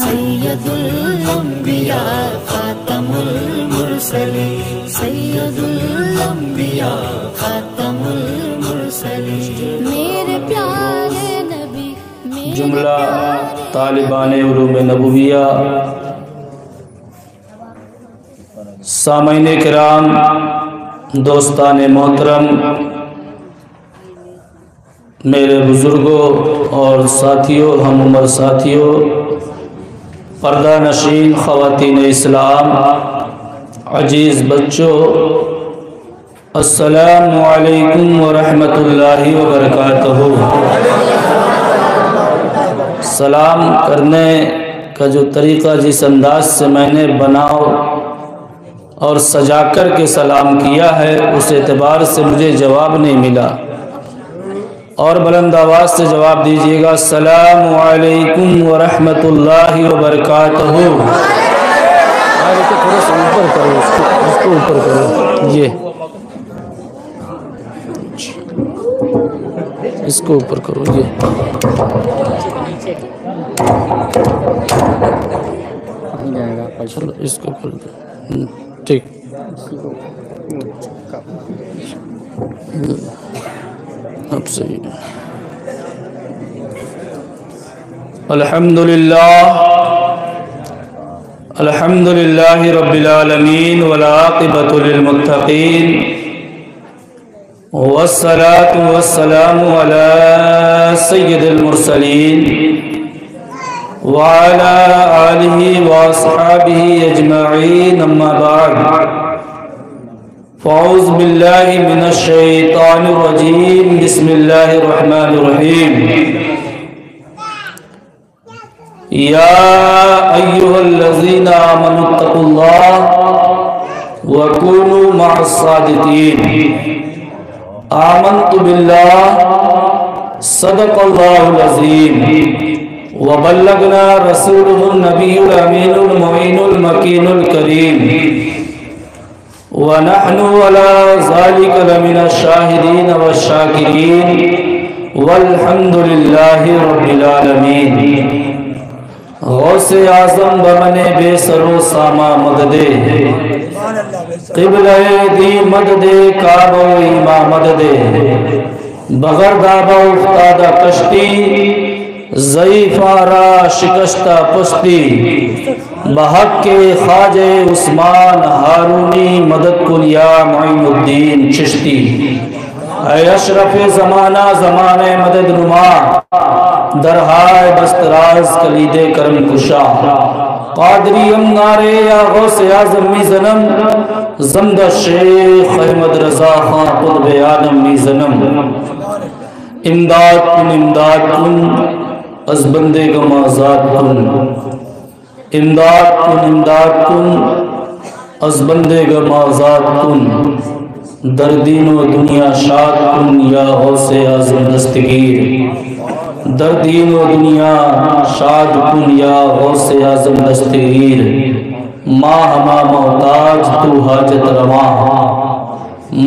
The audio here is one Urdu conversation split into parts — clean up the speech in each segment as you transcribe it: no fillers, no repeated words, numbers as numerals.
سید الانبیاء خاتم المرسلین سید الانبیاء خاتم المرسلین میرے پیارے نبی جملہ طالبان علوم نبویہ، سامعین کرام، دوستان محترم، میرے بزرگوں اور ساتھیوں، ہم عمر ساتھیوں، پردہ نشین خواتین اسلام، عزیز بچوں، السلام علیکم ورحمۃ اللہ وبرکاتہ۔ سلام کرنے کا جو طریقہ جس انداز سے میں نے بناؤ اور سجا کر کے سلام کیا ہے، اس اعتبار سے مجھے جواب نہیں ملا، اور بلند آواز سے جواب دیجیے گا، السلام علیکم ورحمۃ اللہ وبرکاتہ۔ تھوڑا سا اوپر کرو، اس کو اوپر کرو، یہ اس کو اوپر کرو، یہ چلو اس کو اوپر دو، ٹھیک۔ اب صحیح ہے۔ الحمدللہ رب العالمین والعاقبۃ للمتقین والصلاة والسلام علی سید المرسلین وعلى آلہ واصحابہ اجمعین، اما بعد، فاعوذ باللہ من الشیطان الرجیم، بسم اللہ الرحمن الرحیم۔ یا ایہا الذین آمنوا اتقوا اللہ وکونوا مع الصادقین۔ آمنت باللہ صدق اللہ العظیم وبلغنا رسوله النبی الامین المعین المکین الکریم ونحن على ذلك لمن الشاہدین والشاکرین والحمد للہ رب العالمین۔ غوث اعظم بمن بے سر و ساما مددے، قبلہ دی مددے، کعبہ و ایما مددے، بغیر دابہ افتادہ کشتی، ضعیف آرا شکستہ پستی، بحق کے خواجہ عثمان ہارونی مدد کن یا معین الدین چشتی۔ اے اشرف زمانہ زمانہ مدد نما، درہائے بستراز کلید کرم کشا، قادری امنارے یا غوث اعظم می زنم، زمدہ شیخ احمد رضا خان قطب آدم می زنم۔ امداد کن امداد کن از بندے گم آزاد کن، امداد کن امداد کن از بندے گم آزاد کن، در دین و دنیا شاد کن یا غوث اعظم دستگیر، در دین و دنیا شاد کن یا غوث اعظم دستگیر۔ ماں ہما محتاج تو حاجت رواں،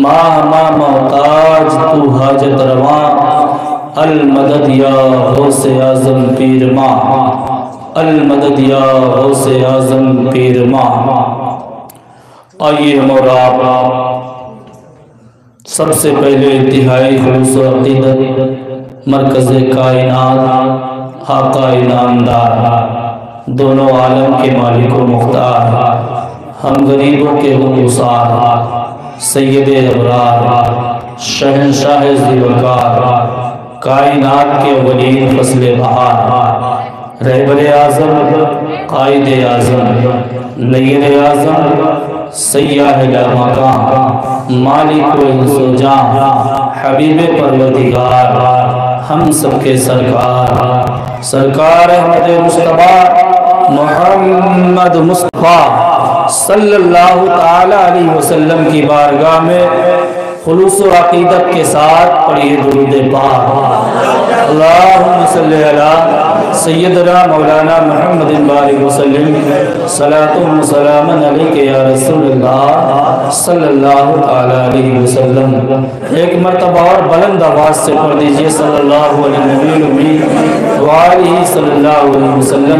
ماں ہما محتاج تو حاجت رواں، المدد یا غوث اعظم پیر ماں، المدد یا غوث اعظم پیر ماں۔ آئیے ہم اور آپ سب سے پہلے انتہائی خلوص و عقیدت مرکز کائنات، آقا انعامدار، دونوں عالم کے مالک و مختار، ہم غریبوں کے غمگسار، سید ابرار، شہنشاہ ذوالوقار، کائنات کے اولین فصل بہار، رہبر اعظم، قائد اعظم، نیر اعظم، سیاح لامکان، مالک و انس و جان، حبیب پروردگار، ہم سب کے سرکار، سرکار احمد مصطفیٰ محمد مصطفیٰ صلی اللہ تعالی علیہ وسلم کی بارگاہ میں خلوص و عقیدت کے ساتھ پڑھیے درود پاک۔ اللہم صلی علی سیدنا مولانا محمد بارک وسلم، صلاۃ و سلام علیک یا رسول اللہ صلی اللہ تعالی علیہ وسلم۔ ایک مرتبہ اور بلند آواز سے پڑھ دیجئے، صلی اللہ علیہ وآلہ صلی اللہ علیہ وسلم۔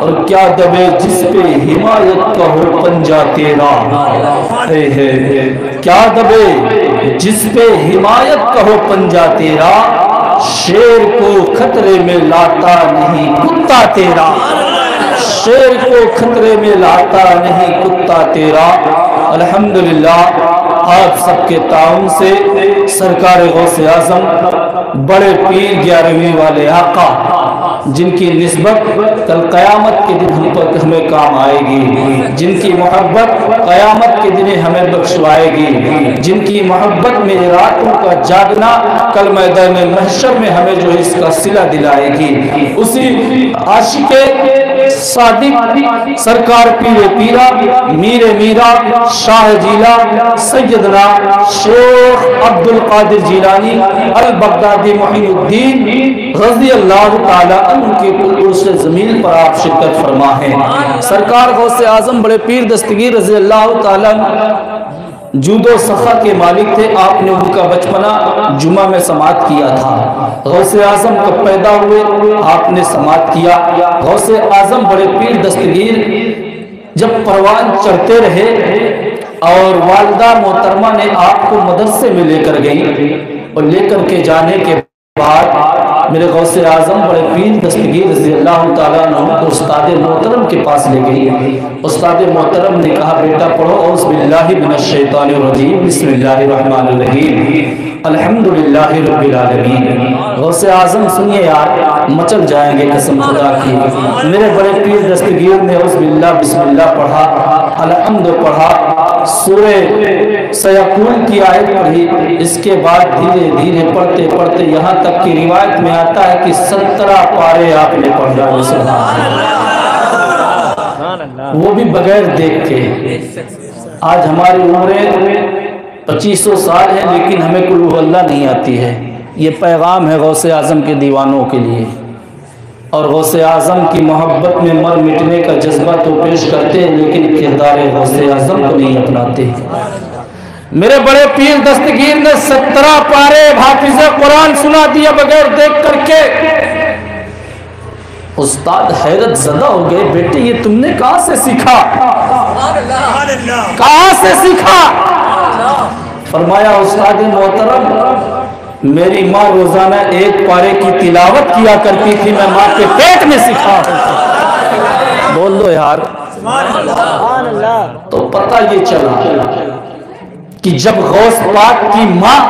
اور کیا دبے جس پہ حمایت کا ہو پنجہ تیرا، کیا دبے جس پہ حمایت کا ہو پنجہ تیرا، شیر کو خطرے میں لاتا نہیں کتا تیرا، شیر کو خطرے میں لاتا نہیں کتا تیرا۔ الحمدللہ آپ سب کے تعاون سے سرکار غوث اعظم بڑے پیر 11ویں والے آقا، جن کی نسبت کل قیامت کے دن ہمیں کام آئے گی، جن کی محبت قیامت کے دن ہمیں بخشوائے گی، جن کی محبت میں راتوں کا جاگنا کل میدان محشر میں ہمیں جو اس کا صلہ دلائے گی، اسی عاشق صادق سرکار پیر پیرا میر میرا شاہ جیلا سیدنا شیخ عبد القادر جیلانی البغدادی معین الدین رضی اللہ تعالی عنہ کے عرش زمین پر آپ شرکت فرما ہے۔ سرکار غوث اعظم بڑے پیر دستگیر رضی اللہ تعالی عنہ جود و سخا کے مالک تھے۔ آپ نے ان کا بچپنا جمعہ میں سماعت کیا تھا۔ غوث اعظم کب پیدا ہوئے آپ نے سماعت کیا۔ غوث اعظم بڑے پیر دستگیر جب پروان چڑھتے رہے اور والدہ محترمہ نے آپ کو مدرسے میں لے کر گئی، اور لے کر کے جانے کے بعد میرے غوث اعظم بڑے پیر دستگیر رضی اللہ تعالیٰ عنہ کو استاد محترم کے پاس لے گئی۔ استاد محترم نے کہا بیٹا پڑھو اعوذ باللہ من الشیطان الرجیم بسم اللہ الرحمن الرحیم الحمدللہ رب العالمین۔ غوث اعظم سنیے یار مچل جائیں گے قسم خدا کی۔ میرے بڑے پیر دستگیر نے اعوذ باللہ بسم اللہ پڑھا، الحمد پڑھا، سورہ سیقول کی آیت پڑھی، اس کے بعد دھیرے دھیرے پڑھتے پڑھتے یہاں تک کی روایت میں آتا ہے کہ 17 پارے آپ نے پڑھ ڈالے، سبحان اللہ، وہ بھی بغیر دیکھ کے۔ آج ہماری عمریں 2500 سال ہے لیکن ہمیں قل ہو اللہ نہیں آتی ہے۔ یہ پیغام ہے غوث اعظم کے دیوانوں کے لیے، اور غوث اعظم کی محبت میں مر مٹنے کا جذبہ تو پیش کرتے ہیں لیکن کردار غوث اعظم کو نہیں اپناتے۔ میرے بڑے پیر دستگیر نے 17 پارے حافظ قرآن سنا دیا بغیر دیکھ کر کے۔ استاد حیرت زدہ ہو گئے، بیٹے یہ تم نے کہاں سے سیکھا، کہاں سے سیکھا؟ فرمایا استاد محترم میری ماں روزانہ 1 پارے کی تلاوت کیا کرتی تھی، میں ماں کے پیٹ میں سیکھا۔ بول دو یار، تو پتہ یہ چلا کہ جب غوث پاک کی ماں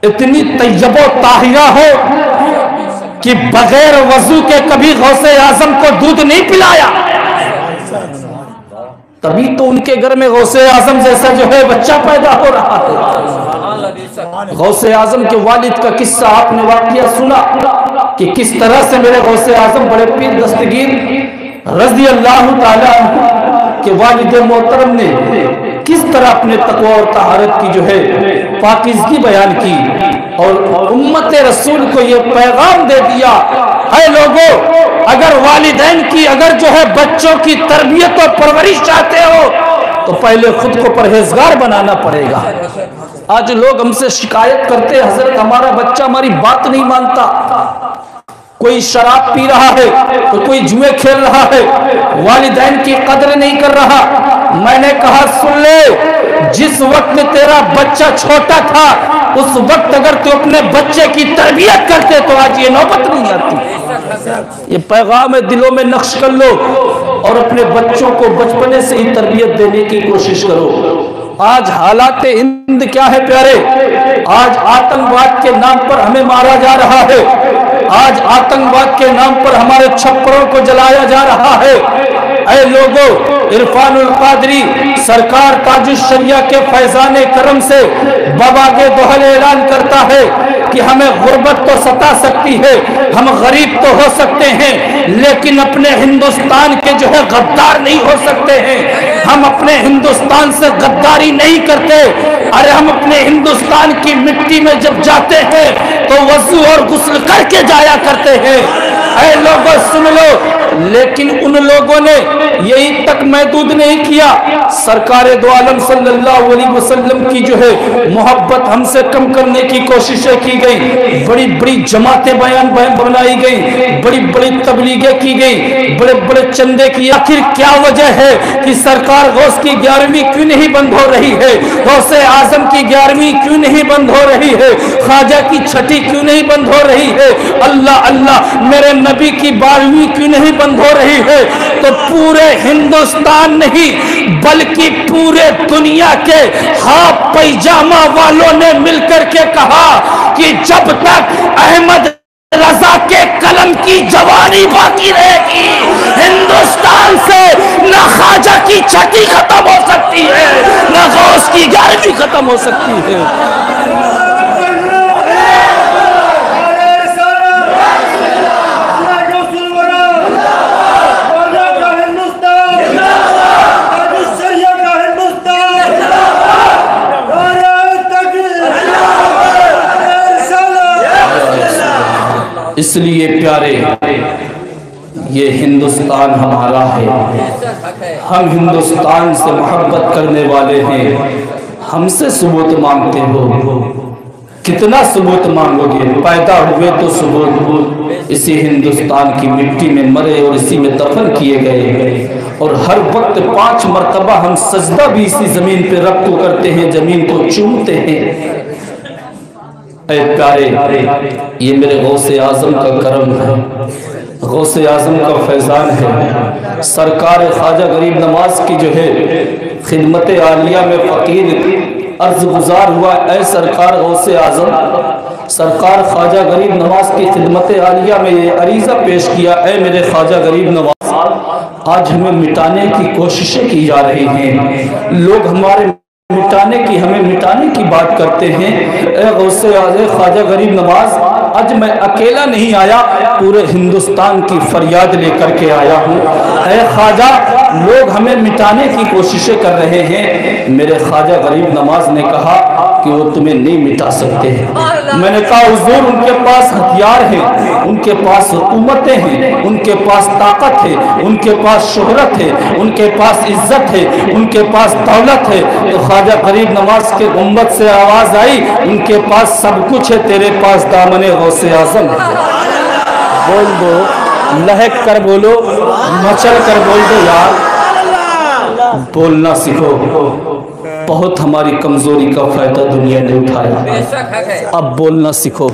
اتنی طیب و طاہرہ ہو کہ بغیر وضو کے کبھی غوث اعظم کو دودھ نہیں پلایا، تبھی تو ان کے گھر میں غوث اعظم جیسا جو ہے بچہ پیدا ہو رہا ہے۔ غوث اعظم کے والد کا قصہ آپ نے واقعہ سنا کہ کس طرح سے میرے غوث اعظم بڑے پیر دستگیر رضی اللہ تعالیٰ عنہ کہ والد محترم نے کس طرح اپنے تقوی اور طہارت کی جو ہے پاکیزگی بیان کی، اور امت رسول کو یہ پیغام دے دیا، اے لوگوں اگر والدین کی اگر جو ہے بچوں کی تربیت اور پرورش چاہتے ہو تو پہلے خود کو پرہیزگار بنانا پڑے گا۔ آج لوگ ہم سے شکایت کرتے حضرت ہمارا بچہ ہماری بات نہیں مانتا، کوئی شراب پی رہا ہے تو کوئی جوئے کھیل رہا ہے، والدین کی قدر نہیں کر رہا۔ میں نے کہا سن لے، جس وقت تیرا بچہ چھوٹا تھا اس وقت اگر تو اپنے بچے کی تربیت کرتے تو آج یہ نوبت نہیں آتی۔ یہ پیغام دلوں میں نقش کر لو اور اپنے بچوں کو بچپنے سے ہی تربیت دینے کی کوشش کرو۔ آج حالات ہند کیا ہے پیارے؟ آج آتنکواد کے نام پر ہمیں مارا جا رہا ہے، آج آتنکواد کے نام پر ہمارے چھپروں کو جلایا جا رہا ہے۔ اے لوگو، عرفان القادری سرکار تاج الشریعہ کے فیضان کرم سے باباغ دوحل اعلان کرتا ہے کہ ہمیں غربت تو ستا سکتی ہے، ہم غریب تو ہو سکتے ہیں، لیکن اپنے ہندوستان کے جو ہے غدار نہیں ہو سکتے ہیں۔ ہم اپنے ہندوستان سے غداری نہیں کرتے۔ ارے ہم اپنے ہندوستان کی مٹی میں جب جاتے ہیں تو وضو اور غسل کر کے جایا کرتے ہیں۔ اے لوگوں سن لو، لیکن ان لوگوں نے یہی تک محدود نہیں کیا، سرکار دو عالم صلی اللہ علیہ وسلم کی جو ہے محبت ہم سے کم کرنے کی کوششیں کی گئی، بڑی بڑی جماعتیں بنائی گئی، بڑی بڑی تبلیغیں کی گئی، بڑے بڑے چندے کی. آخر کیا وجہ ہے کہ سرکار غوث کی 11ویں کیوں نہیں بند ہو رہی ہے؟ غوث اعظم کی 11ویں کیوں نہیں بند ہو رہی ہے؟ خواجہ کی 6 کیوں نہیں بند ہو رہی ہے؟ اللہ اللہ میرے نبی کی 12ویں کیوں نہیں بند ہو رہی ہے؟ تو پورے ہندوستان نہیں بلکہ پورے دنیا کے ہاف پیجامہ والوں نے مل کر کے کہا کہ جب تک احمد رضا کے قلم کی جوانی باقی رہے گی، ہندوستان سے نہ خواجہ کی 6 ختم ہو سکتی ہے، نہ غوث کی 11ویں ختم ہو سکتی ہے. اس لیے پیارے یہ ہندوستان ہمارا ہے، ہم ہندوستان سے محبت کرنے والے ہیں. ہم سے ثبوت مانگتے ہو، کتنا ثبوت مانگو گے؟ پیدا ہوئے تو ثبوت، اسی ہندوستان کی مٹی میں مرے اور اسی میں دفن کیے گئے، اور ہر وقت 5 مرتبہ ہم سجدہ بھی اسی زمین پہ رب کو کرتے ہیں، زمین کو چومتے ہیں. اے پیارے یہ میرے غوث اعظم کا کرم ہے، غوث اعظم کا فیضان ہے. سرکار خواجہ غریب نواز کی جو ہے خدمت عالیہ میں فقیر عرض گزار ہوا، اے سرکار غوث اعظم، سرکار خواجہ غریب نواز کی خدمت عالیہ میں یہ عریضہ پیش کیا، اے میرے خواجہ غریب نواز، آج ہمیں مٹانے کی کوششیں کی جا رہی ہیں، لوگ ہمیں مٹانے کی بات کرتے ہیں. اے غوث اعظم خواجہ غریب نواز، آج میں اکیلا نہیں آیا، پورے ہندوستان کی فریاد لے کر کے آیا ہوں. اے خواجہ لوگ ہمیں مٹانے کی کوششیں کر رہے ہیں. میرے خواجہ غریب نواز نے کہا کہ وہ تمہیں نہیں مٹا سکتے ہیں. میں نے کہا حضور ان کے پاس ہتھیار ہیں، ان کے پاس حکومتیں ہیں، ان کے پاس طاقت ہے، ان کے پاس شہرت ہے، ان کے پاس عزت ہے، ان کے پاس دولت ہے. تو خواجہ غریب نواز کے گنبد سے آواز آئی، ان کے پاس سب کچھ ہے، تیرے پاس دامن غوث اعظم ہے. بول دو، لہک کر بولو، مچل کر بول دو یار، بولنا سیکھو. بہت ہماری کمزوری کا فائدہ دنیا نے اٹھایا، اب بولنا سیکھو.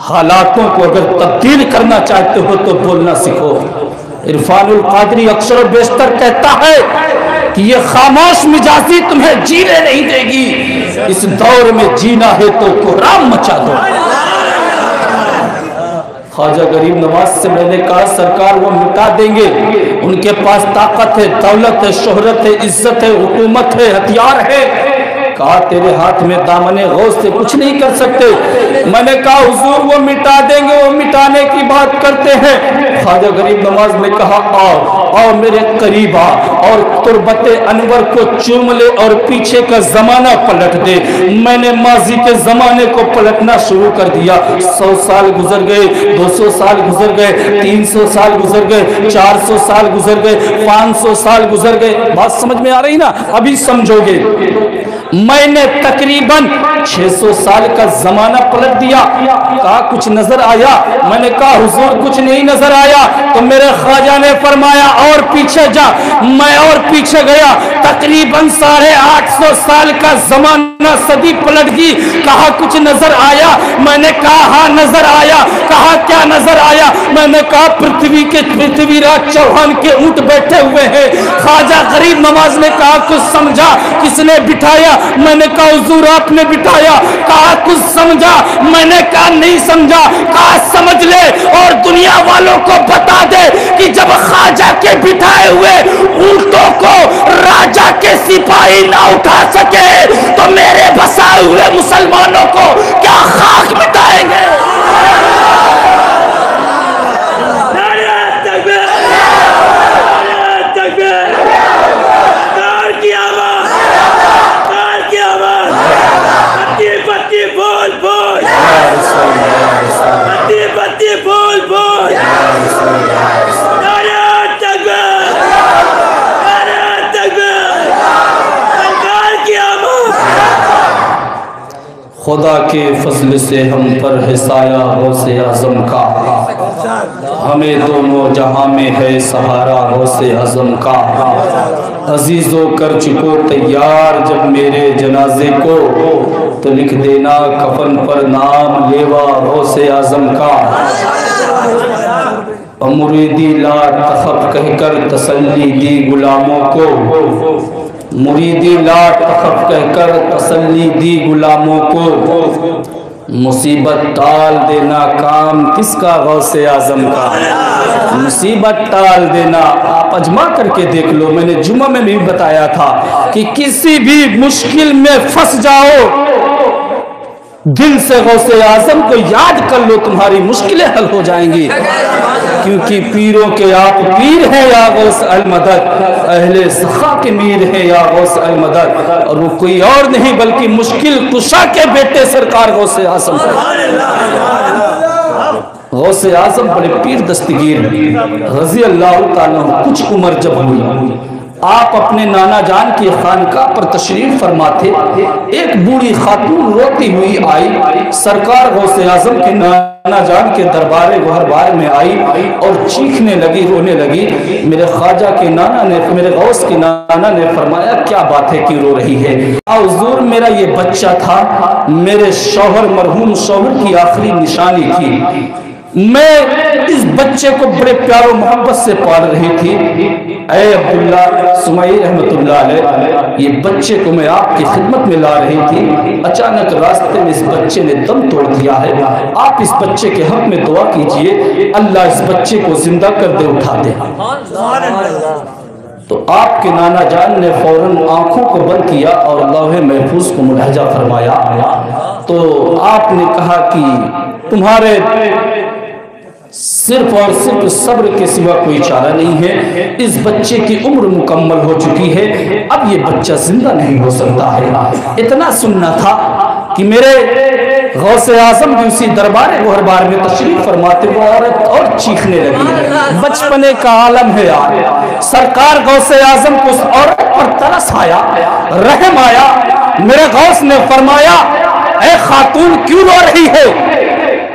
حالاتوں کو اگر تبدیل کرنا چاہتے ہو تو بولنا سیکھو. عرفان القادری اکثر و بیشتر کہتا ہے کہ یہ خاموش مزاجی تمہیں جینے نہیں دے گی، اس دور میں جینا ہے تو کوہرام مچا دو. خواجہ غریب نواز سے میں نے کہا سرکار وہ مٹا دیں گے، ان کے پاس طاقت ہے، دولت ہے، شہرت ہے، عزت ہے، حکومت ہے، ہتھیار ہے. کہا تیرے ہاتھ میں دامن غوث سے کچھ نہیں کر سکتے. میں نے کہا حضور وہ مٹا دیں گے، وہ مٹانے کی بات کرتے ہیں. خواجہ غریب نواز نے کہا آؤ میرے قریب آ اور تربت انور کو چوم لے اور پیچھے کا زمانہ پلٹ دے. میں نے ماضی کے زمانے کو پلٹنا شروع کر دیا. 100 سال گزر گئے، 200 سال گزر گئے، 300 سال گزر گئے، 400 سال گزر گئے، 500 سال گزر گئے. بات سمجھ میں آ رہی نا؟ ابھی سمجھو گے. میں نے تقریباً 600 سال کا زمانہ پلٹ دیا. کہا کچھ نظر آیا؟ میں نے کہا حضور کچھ نہیں نظر آیا. تو میرے خواجہ نے فرمایا اور پیچھے جا. میں اور پیچھے گیا، تقریباً 850 سال کا زمانہ صدی پلٹ گئی. کہا کچھ نظر آیا؟ میں نے کہا ہاں نظر آیا. کہا کیا نظر آیا؟ میں نے کہا پرتھوی راج چوہان کے اونٹ بیٹھے ہوئے ہیں. خواجہ غریب نواز نے کہا کچھ سمجھا؟ کس نے بٹھایا؟ میں نے کہا حضور آپ نے بٹھایا. کہا کچھ سمجھا؟ میں نے کہا نہیں سمجھا. کہا سمجھ لے اور دنیا والوں کو بتا دے کہ جب خواجہ کے بٹھائے ہوئے اونٹوں کو راجہ کے سپاہی نہ اٹھا سکے تو میرے بسائے ہوئے مسلمانوں کو کیا خاک مٹائیں گے؟ بول خدا کے فضل سے ہم پر ہے سایہ غوث اعظم کا، ہمیں دونوں جہاں میں ہے سہارا غوث اعظم کا۔ عزیزوں کر چکو تیار جب میرے جنازے کو، تو لکھ دینا کفن پر نام لیوا غوث اعظم کا۔ مریدی لا تخف کہہ کر تسلی دی غلاموں کو، مریدی لا تخف کہہ کر تسلی دی غلاموں کو، مصیبت ٹال دینا کام کس کا غوث اعظم کا، مصیبت ٹال دینا۔ آپ اجمع کر کے دیکھ لو، میں نے جمعہ میں بھی بتایا تھا کہ کسی بھی مشکل میں پھنس جاؤ، دل سے غوث اعظم کو یاد کر لو، تمہاری مشکلیں حل ہو جائیں گی، کیونکہ پیروں کے آپ پیر ہیں یا غوث المدد، اہل سخا کے میر ہیں یا غوث المدد، اور وہ کوئی اور نہیں بلکہ مشکل کشا کے بیٹے سرکار غوث اعظم۔ غوث اعظم بڑے پیر دستگیر رضی اللہ تعالیٰ عنہ۔ کچھ عمر جب ہوئی، آپ اپنے نانا جان کی خانقاہ پر تشریف فرما تھے، ایک بوڑھی خاتون روتی ہوئی آئی، سرکار غوث اعظم کے نانا جان کے دربار گوہربار میں آئی اور چیخنے لگی، رونے لگی۔ میرے خواجہ کے نانا نے، میرے غوث کے نانا نے فرمایا کیا بات ہے کہ رو رہی ہے؟ حضور میرا یہ بچہ تھا، میرے شوہر مرحوم شوہر کی آخری نشانی تھی، میں اس بچے کو بڑے پیار و محبت سے پال رہی تھی۔ اے عبداللہ سمائی رحمت اللہ علیہ، یہ بچے کو میں آپ کی خدمت میں لا رہی تھی، اچانک راستے میں اس بچے نے دم توڑ دیا ہے، آپ اس بچے کے حق میں دعا کیجئے اللہ اس بچے کو زندہ کر دے، اٹھا دے۔ تو آپ کے نانا جان نے فوراً آنکھوں کو بند کیا اور لوح محفوظ کو ملاحظہ فرمایا، تو آپ نے کہا کہ تمہارے صرف اور صرف صبر کے سوا کوئی چارہ نہیں ہے، اس بچے کی عمر مکمل ہو چکی ہے، اب یہ بچہ زندہ نہیں ہو سکتا ہے۔ اتنا سننا تھا کہ میرے غوث اعظم بھی اسی دربار گوہربار میں تشریف فرماتے، وہ عورت اور چیخنے لگی۔ بچپنے کا عالم ہے یار، سرکار غوث اعظم کو اس عورت پر ترس آیا، رحم آیا۔ میرے غوث نے فرمایا اے خاتون کیوں رو رہی ہے؟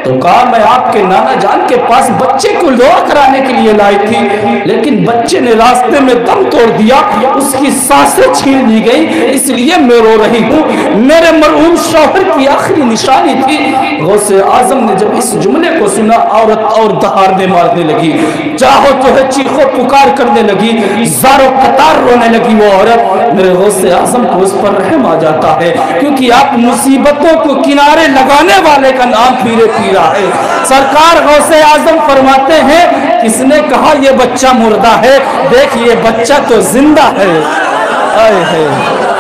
تو کہا میں آپ کے نانا جان کے پاس بچے کو دعا کرانے کے لیے لائی تھی، لیکن بچے نے راستے میں دم توڑ دیا، اس کی سانسیں چھین لی گئی، اس لیے میں رو رہی ہوں، میرے مرحوم شوہر کی آخری نشانی تھی۔ غوث اعظم نے جب اس جملے کو سنا، عورت اور دہاڑنے مارنے لگی، چاہو تو ہے چیخو پکار کرنے لگی، زارو قطار رونے لگی وہ عورت۔ میرے غوث اعظم کو اس پر رحم آ جاتا ہے، کیونکہ آپ مصیبتوں کو کنارے لگانے والے کا نام پیرے پیر ہے۔ سرکار غوث اعظم فرماتے ہیں کس نے کہا یہ بچہ مردہ ہے؟ دیکھ یہ بچہ تو زندہ ہے۔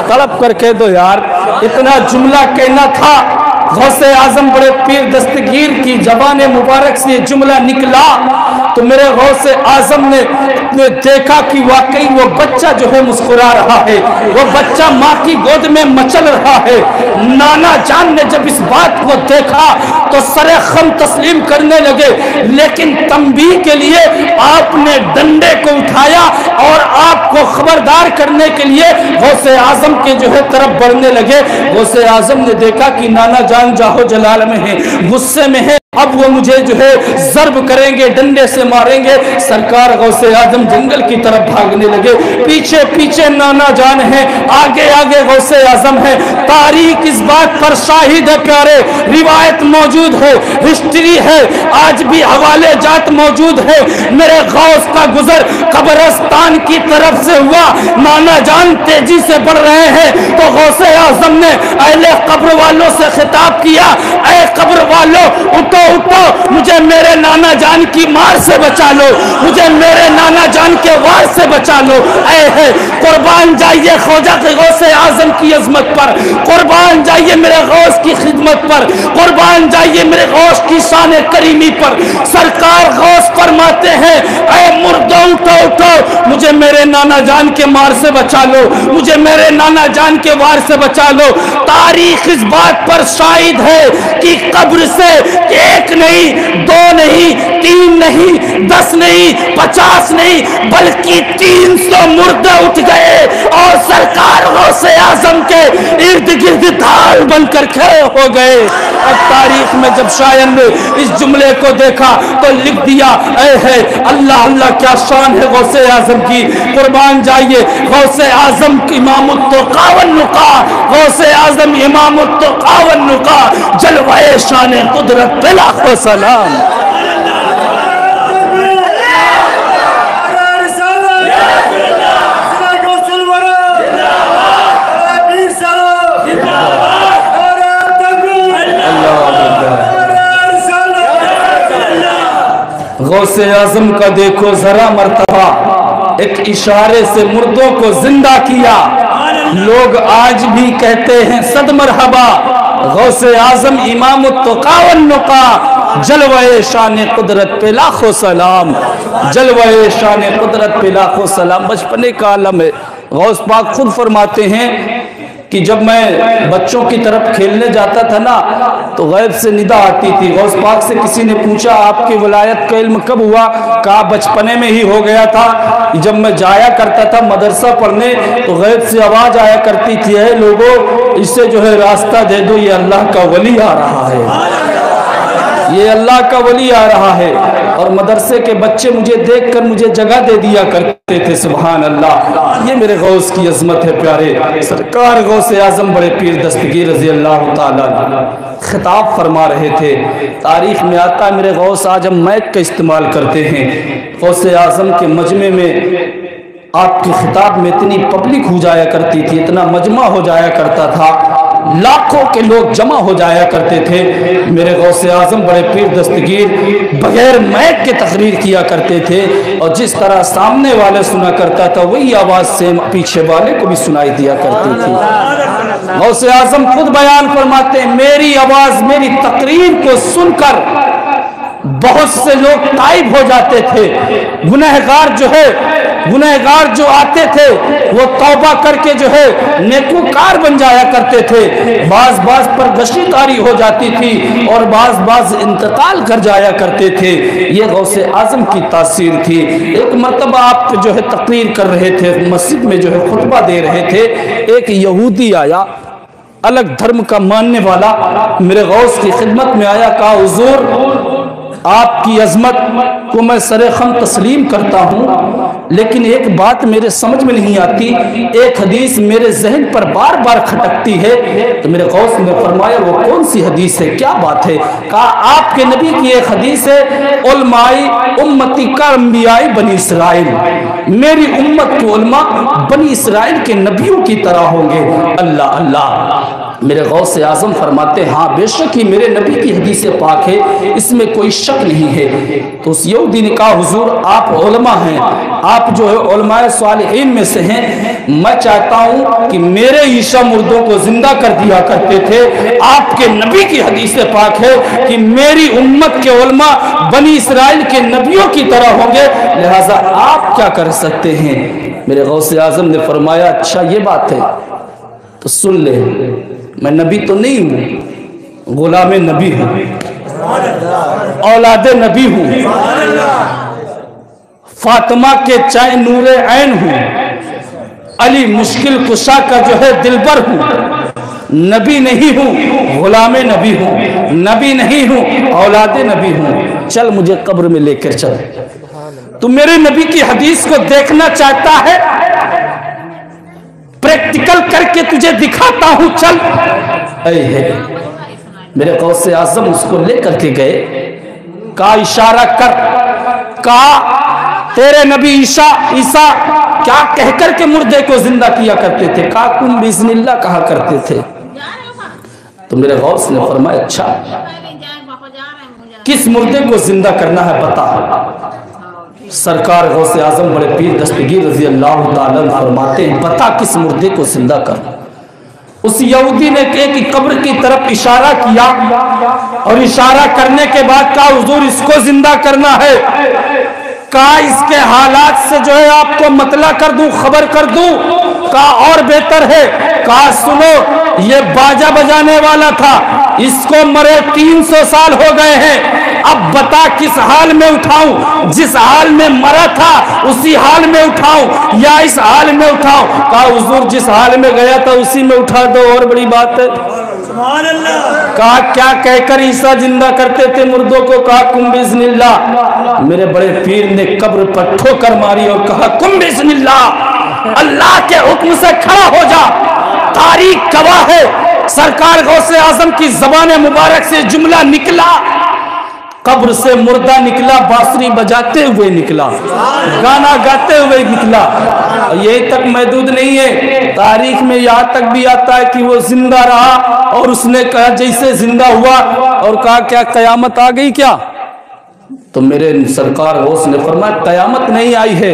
طلب کر کے دو یار، اتنا جملہ کہنا تھا۔ غوث اعظم بڑے پیر دستگیر کی زبان مبارک سے یہ جملہ نکلا تو میرے غوث اعظم نے دیکھا کہ واقعی وہ بچہ جو ہے مسکرا رہا ہے، وہ بچہ ماں کی گود میں مچل رہا ہے۔ نانا جان نے جب اس بات کو دیکھا تو سر خم تسلیم کرنے لگے، لیکن تنبیہ کے لیے آپ نے ڈنڈے کو اٹھایا اور آپ کو خبردار کرنے کے لیے غوث اعظم کے جو ہے طرف بڑھنے لگے۔ غوث اعظم نے دیکھا کہ نانا جان جاہو جلال میں ہیں، غصے میں ہیں، اب وہ مجھے جو ہے ضرب کریں گے، ڈنڈے سے ماریں گے۔ سرکار غوث اعظم جنگل کی طرف بھاگنے لگے، پیچھے پیچھے نانا جان ہیں، آگے آگے غوث اعظم ہے۔ تاریخ اس بات پر شاہد ہے پیارے، روایت موجود ہے، ہسٹری ہے، آج بھی حوالے جات موجود ہے۔ میرے غوث کا گزر قبرستان کی طرف سے ہوا، نانا جان تیزی سے بڑھ رہے ہیں تو غوث اعظم نے اہل قبر والوں سے خطاب کیا، اے قبر والوں اٹھو اٹھو، مجھے میرے نانا جان کی مار سے بچا لو، مجھے میرے نانا جان کے وار سے بچا لو۔ اے ہے قربان جائیے خواجہ کے غوث اعظم کی عظمت پر، قربان جائیے میرے غوث کی خدمت پر، قربان جائیے میرے غوث کی شان کریمی پر۔ سرکار غوث فرماتے ہیں اے مردوں اٹھو اٹھو, مجھے میرے نانا جان کے مار سے بچا لو, مجھے میرے نانا جان کے وار سے بچا لو. تاریخ اس بات پر شاہد ہے کہ قبر سے ایک نہیں, دو نہیں, تین نہیں, 10 نہیں, 50 نہیں, بلکہ 300 مردے اٹھ گئے اور سرکار غوث اعظم کے ارد گرد ڈھال بن کر کھڑے ہو گئے. اور تاریخ میں جب شاعر نے اس جملے کو دیکھا تو لکھ دیا, اے ہے اللہ اللہ کیا شان ہے غوث اعظم کی, قربان جائیے. غوث اعظم امام التقا والنقا, غوث اعظم امام التقا والنقا, جلوہ شان قدرت پہ لاکھوں سلام. غوث اعظم کا دیکھو ذرا مرتبہ, ایک اشارے سے مردوں کو زندہ کیا. لوگ آج بھی کہتے ہیں صد مرحبا. غوث اعظم امام التقا والنقا, جلوہ شان قدرت پہ لاکھوں سلام, جلوہ شان قدرت پہ لاکھوں سلام. بچپنے کا عالم ہے. غوث پاک خود فرماتے ہیں کہ جب میں بچوں کی طرف کھیلنے جاتا تھا نا تو غیب سے ندا آتی تھی. غوث پاک سے کسی نے پوچھا آپ کی ولایت کا علم کب ہوا؟ کہا بچپنے میں ہی ہو گیا تھا. جب میں جایا کرتا تھا مدرسہ پڑھنے تو غیب سے آواز آیا کرتی تھی, اے لوگوں اسے جو ہے راستہ دے دو, یہ اللہ کا ولی آ رہا ہے, یہ اللہ کا ولی آ رہا ہے. اور مدرسے کے بچے مجھے دیکھ کر مجھے جگہ دے دیا کرتے تھے. سبحان اللہ, یہ میرے غوث کی عظمت ہے پیارے. سرکار غوث اعظم بڑے پیر دستگیر رضی اللہ تعالیٰ خطاب فرما رہے تھے. تاریخ میں آتا ہے میرے غوث آج ہم مائک کا استعمال کرتے ہیں. غوث اعظم کے مجمع میں آپ کے خطاب میں اتنی پبلک ہو جایا کرتی تھی, اتنا مجمع ہو جایا کرتا تھا, لاکھوں کے لوگ جمع ہو جایا کرتے تھے. میرے غوث اعظم بڑے پیر دستگیر بغیر مائک کے تقریر کیا کرتے تھے, اور جس طرح سامنے والے سنا کرتا تھا وہی آواز سے پیچھے والے کو بھی سنائی دیا کرتی تھی. غوث اعظم خود بیان فرماتے ہیں, میری آواز میری تقریر کو سن کر بہت سے لوگ تائب ہو جاتے تھے. گنہگار جو ہے, گنہگار جو آتے تھے وہ توبہ کر کے جو ہے نیکوکار بن جایا کرتے تھے. بعض پر گشی کاری ہو جاتی تھی اور بعض انتقال کر جایا کرتے تھے. یہ غوث اعظم کی تاثیر تھی. ایک مرتبہ آپ جو ہے تقریر کر رہے تھے, مسجد میں جو ہے خطبہ دے رہے تھے, ایک یہودی آیا, الگ دھرم کا ماننے والا, میرے غوث کی خدمت میں آیا. کہا حضور آپ کی عظمت کو میں سرخم تسلیم کرتا ہوں, لیکن ایک بات میرے سمجھ میں نہیں آتی, ایک حدیث میرے ذہن پر بار بار کھٹکتی ہے. تو میرے غوث نے فرمایا وہ کون سی حدیث ہے, کیا بات ہے؟ کہا آپ کے نبی کی ایک حدیث ہے, علمائی امتی کا انبیائی بنی اسرائیل, میری امت کے علماء بنی اسرائیل کے نبیوں کی طرح ہوں گے. اللہ اللہ. میرے غوث اعظم فرماتے ہاں بے شک ہی میرے نبی کی حدیث پاک ہے, اس میں کوئی شک نہیں ہے. تو اس یہودی نے کہا حضور آپ علماء ہیں, آپ جو ہے علماء صالحین میں سے ہیں, میں چاہتا ہوں کہ میرے عیسیٰ مردوں کو زندہ کر دیا کرتے تھے, آپ کے نبی کی حدیث پاک ہے کہ میری امت کے علماء بنی اسرائیل کے نبیوں کی طرح ہوں گے, لہٰذا آپ کیا کر سکتے ہیں؟ میرے غوث اعظم نے فرمایا اچھا یہ بات ہے تو سن لے, میں نبی تو نہیں ہوں, غلام نبی ہوں, اولاد نبی ہوں, فاطمہ کے چائے نور عین ہوں, علی مشکل کشا کا جو ہے دلبر ہوں. نبی نہیں ہوں, غلام نبی ہوں, نبی نہیں ہوں, اولاد نبی ہوں. چل مجھے قبر میں لے کر چل, تو میرے نبی کی حدیث کو دیکھنا چاہتا ہے, پریکٹیکل کر کے تجھے دکھاتا ہوں, چل. اے ہے میرے غوث اعظم اس کو لے کر کے گئے. کہا اشارہ کر, کہا تیرے نبی عیسیٰ کیا کہہ کر کے مردے کو زندہ کیا کرتے تھے؟ کہا کن بِإِذْنِ اللہ کہا کرتے تھے. تو میرے غوث نے فرمایا اچھا کس مردے کو زندہ کرنا ہے بتا. سرکار غوث اعظم بڑے پیر دستگیر رضی اللہ تعالیٰ فرماتے ہیں بتا کس مردے کو زندہ کر. اس یہودی نے ایک قبر کی طرف اشارہ کیا اور اشارہ کرنے کے بعد کہا حضور اس کو زندہ کرنا ہے. کہا اس کے حالات سے جو ہے آپ کو مطلع کر دوں، خبر کر دوں؟ کہا اور بہتر ہے۔ کہا سنو، یہ باجا بجانے والا تھا، اس کو مرے 300 سال ہو گئے ہیں، اب بتا کس حال میں اٹھاؤں؟ جس حال میں مرا تھا اسی حال میں اٹھاؤں یا اس حال میں اٹھاؤں؟ کہا حضور جس حال میں گیا تھا اسی میں اٹھا دو، اور بڑی بات ہے۔ کہا کیا کہہ کر عیسیٰ زندہ کرتے تھے مردوں کو؟ کہا کم بسم اللہ۔ میرے بڑے پیر نے قبر پر ٹھوکر ماری اور کہا کم بسم اللہ، اللہ کے حکم سے کھڑا ہو جا۔ تاریخ گواہ ہے، سرکار غوث اعظم کی زبان مبارک سے جملہ نکلا، قبر سے مردہ نکلا، بانسری بجاتے ہوئے نکلا، گانا گاتے ہوئے نکلا۔ یہی تک محدود نہیں ہے، تاریخ میں یہاں تک بھی آتا ہے کہ وہ زندہ رہا اور اس نے کہا جیسے زندہ ہوا اور کہا کیا قیامت آ گئی کیا؟ تو میرے سرکار غوث نے فرمایا قیامت نہیں آئی ہے،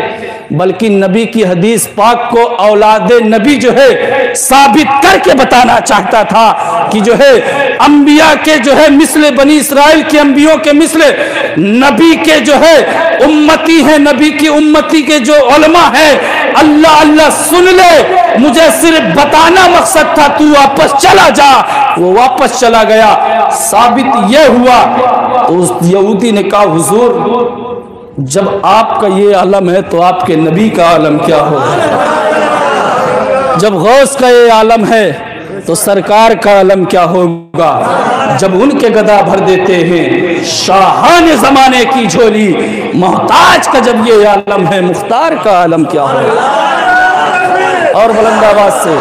بلکہ نبی کی حدیث پاک کو اولاد نبی جو ہے ثابت کر کے بتانا چاہتا تھا کہ جو ہے انبیاء کے جو ہے مثل بنی اسرائیل کے انبیاء کے مثل نبی کے جو ہے امتی ہیں، نبی کی امتی کے جو علماء ہیں، اللہ اللہ سن لے، مجھے صرف بتانا مقصد تھا، تو واپس چلا جا۔ وہ واپس چلا گیا، ثابت یہ ہوا۔ تو اس یہودی نے کہا حضور جب آپ کا یہ عالم ہے تو آپ کے نبی کا عالم کیا ہوگا؟ جب غوث کا یہ عالم ہے تو سرکار کا عالم کیا ہوگا؟ جب ان کے گدا بھر دیتے ہیں شاہان زمانے کی جھولی، محتاج کا جب یہ عالم ہے مختار کا عالم کیا ہوگا؟ اور بلند آواز سے